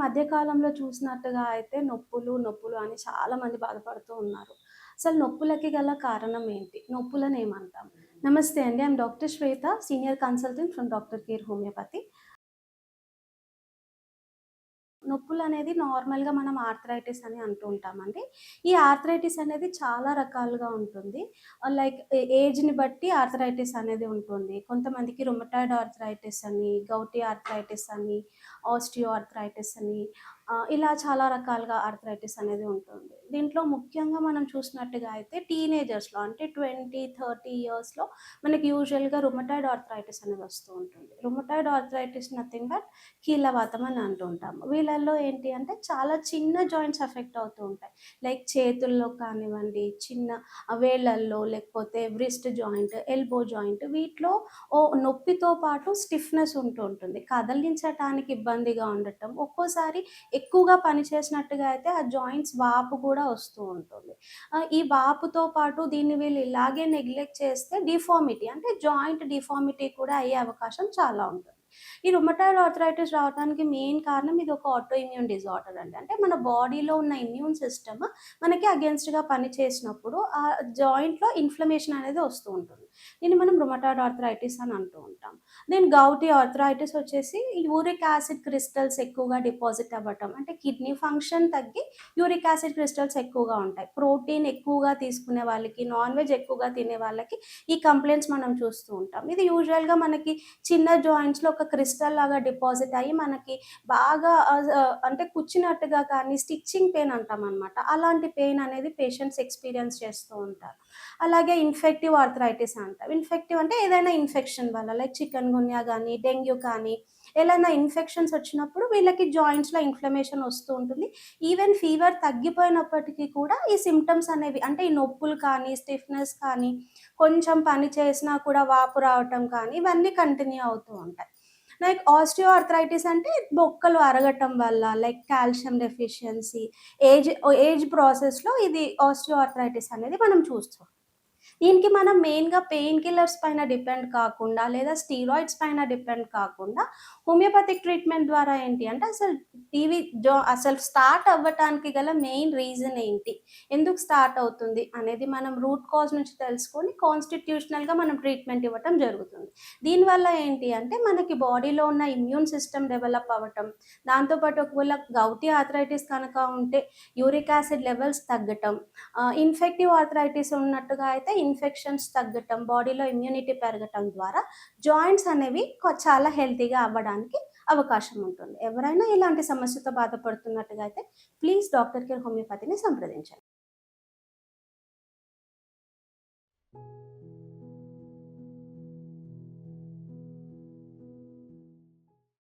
మధ్య కాలంలో చూసినట్టుగా అయితే నొప్పులు అని చాలామంది బాధపడుతూ ఉన్నారు. అసలు నొప్పులకి గల కారణం ఏంటి? నొప్పులని ఏమంటాం? నమస్తే అండి. I'm doctor Shweta, senior consultant from doctor care homeopathy. నొప్పులనేది నార్మల్‌గా మనం ఆర్థరైటిస్ అని అంటూ ఉంటామండి. ఈ ఆర్థరైటిస్ అనేది చాలా రకాలుగా ఉంటుంది. లైక్ ఏజ్‌ని బట్టి ఆర్థరైటిస్ అనేది ఉంటుంది. కొంతమందికి రుమటాయిడ్ ఆర్థరైటిస్ అని, గౌటీ ఆర్థరైటిస్ అని, ఆస్టియో ఆర్థరైటిస్ అని ఇలా చాలా రకాలుగా ఆర్థరైటిస్ అనేది ఉంటుంది. దీంట్లో ముఖ్యంగా మనం చూసినట్టుగా అయితే టీనేజర్స్‌లో అంటే 20, 30 ఇయర్స్‌లో మనకి యూజువల్‌గా రుమటాయిడ్ ఆర్థరైటిస్ అనేది వస్తూ ఉంటుంది. రుమటాయిడ్ ఆర్థరైటిస్ నథింగ్ బట్ కీళ్ళవాతం అని అంటూ ఉంటాము. వీళ్ళల్లో ఏంటి అంటే చాలా చిన్న జాయింట్స్ ఎఫెక్ట్ అవుతూ ఉంటాయి. లైక్ చేతుల్లో కానివ్వండి, చిన్న వేళ్ళల్లో లేకపోతే వ్రిస్ట్ జాయింట్, ఎల్బో జాయింట్ వీటిలో నొప్పితో పాటు స్టిఫ్‌నెస్ ఉంటూ ఉంటుంది. కదిలించటానికి ఇబ్బందిగా ఉండటం, ఒక్కోసారి ఎక్కువగా పని చేసినట్టుగా అయితే ఆ జాయింట్స్ వాపు కూడా వస్తూ ఉంటుంది. ఈ వాపుతో పాటు దీన్ని వీళ్ళు ఇలాగే నెగ్లెక్ట్ చేస్తే డిఫార్మిటీ అంటే జాయింట్ డిఫార్మిటీ కూడా అయ్యే అవకాశం చాలా ఉంటుంది. ఈ రుమటాయిడ్ ఆర్థరైటిస్ రావడానికి మెయిన్ కారణం ఇది ఒక ఆటో ఇమ్యూన్ డిజార్డర్ అండి. అంటే మన బాడీలో ఉన్న ఇమ్యూన్ సిస్టమ్ మనకి అగెయిన్స్ట్‌గా పని చేసినప్పుడు ఆ జాయింట్‌లో ఇన్‌ఫ్లమేషన్ అనేది వస్తూ ఉంటుంది. దీన్ని మనం రుమటాయిడ్ ఆర్థరైటిస్ అని అంటూ ఉంటాం. దెన్ గౌటీ ఆర్థరైటిస్ వచ్చేసి యూరిక్ యాసిడ్ క్రిస్టల్స్ ఎక్కువగా డిపాజిట్ అవ్వటం. అంటే కిడ్నీ ఫంక్షన్ తగ్గి యూరిక్ యాసిడ్ క్రిస్టల్స్ ఎక్కువగా ఉంటాయి. ప్రోటీన్ ఎక్కువగా తీసుకునే వాళ్ళకి, నాన్ వెజ్ ఎక్కువగా తినే వాళ్ళకి ఈ కంప్లెయింట్స్ మనం చూస్తూ ఉంటాం. ఇది యూజువల్‌గా మనకి చిన్న జాయింట్స్‌లో ఒక క్రిస్టల్ లాగా డిపాజిట్ అయ్యి మనకి బాగా అంటే కుచ్చినట్టుగా కానీ స్టిచ్చింగ్ పెయిన్ అంటామనమాట. అలాంటి పెయిన్ అనేది పేషెంట్స్ ఎక్స్‌పీరియన్స్ చేస్తూ ఉంటారు. అలాగే ఇన్ఫెక్టివ్ ఆర్థరైటిస్ అంటాం. ఇన్ఫెక్టివ్ అంటే ఏదైనా ఇన్ఫెక్షన్ వల్ల లైక్ చికెన్ గున్యా గానీ, డెంగ్యూ కానీ ఏలైనా ఇన్ఫెక్షన్స్ వచ్చినప్పుడు వీళ్ళకి జాయింట్స్‌లో ఇన్‌ఫ్లమేషన్ వస్తూ ఉంటుంది. ఈవెన్ ఫీవర్ తగ్గిపోయినప్పటికీ కూడా ఈ సింప్టమ్స్ అనేవి అంటే ఈ నొప్పులు కానీ, స్టిఫ్‌నెస్ కానీ, కొంచెం పని చేసినా కూడా వాపు రావటం కానీ ఇవన్నీ కంటిన్యూ అవుతూ ఉంటాయి. లైక్ ఆస్టియో ఆర్థరైటిస్ అంటే బొక్కలు అరగటం వల్ల లైక్ కాల్షియం డెఫిషియన్సీ ఏజ్ ప్రాసెస్‌లో ఇది ఆస్టియో ఆర్థరైటిస్ అనేది మనం చూస్తాం. దీనికి మనం మెయిన్‌గా పెయిన్ కిల్లర్స్ పైన డిపెండ్ కాకుండా, లేదా స్టీరాయిడ్స్ పైన డిపెండ్ కాకుండా, హోమియోపతిక్ ట్రీట్మెంట్ ద్వారా ఏంటి అంటే అసలు స్టార్ట్ అవ్వటానికి గల మెయిన్ రీజన్ ఏంటి? ఎందుకు స్టార్ట్ అవుతుంది? అనేది మనం రూట్ కాజ్ నుంచి తెలుసుకొని కాన్స్టిట్యూషనల్‌గా మనం ట్రీట్మెంట్ ఇవ్వటం జరుగుతుంది. దీనివల్ల ఏంటి అంటే మనకి బాడీలో ఉన్న ఇమ్యూన్ సిస్టమ్ డెవలప్ అవ్వటం, దాంతో పాటు ఒకవేళ గౌటీ ఆర్థరైటిస్ కనుక ఉంటే యూరిక్ యాసిడ్ లెవెల్స్ తగ్గటం, ఇన్ఫెక్టివ్ ఆర్థరైటిస్ ఉన్నట్టుగా అయితే ఇన్ఫెక్షన్స్ తగ్గటం, బాడీలో ఇమ్యూనిటీ పెరగటం ద్వారా జాయింట్స్ అనేవి చాలా హెల్తీగా అవ్వడానికి అవకాశం ఉంటుంది. ఎవరైనా ఇలాంటి సమస్యతో బాధపడుతున్నట్టుగా అయితే ప్లీజ్ డాక్టర్ కేర్ హోమియోపతిని సంప్రదించండి.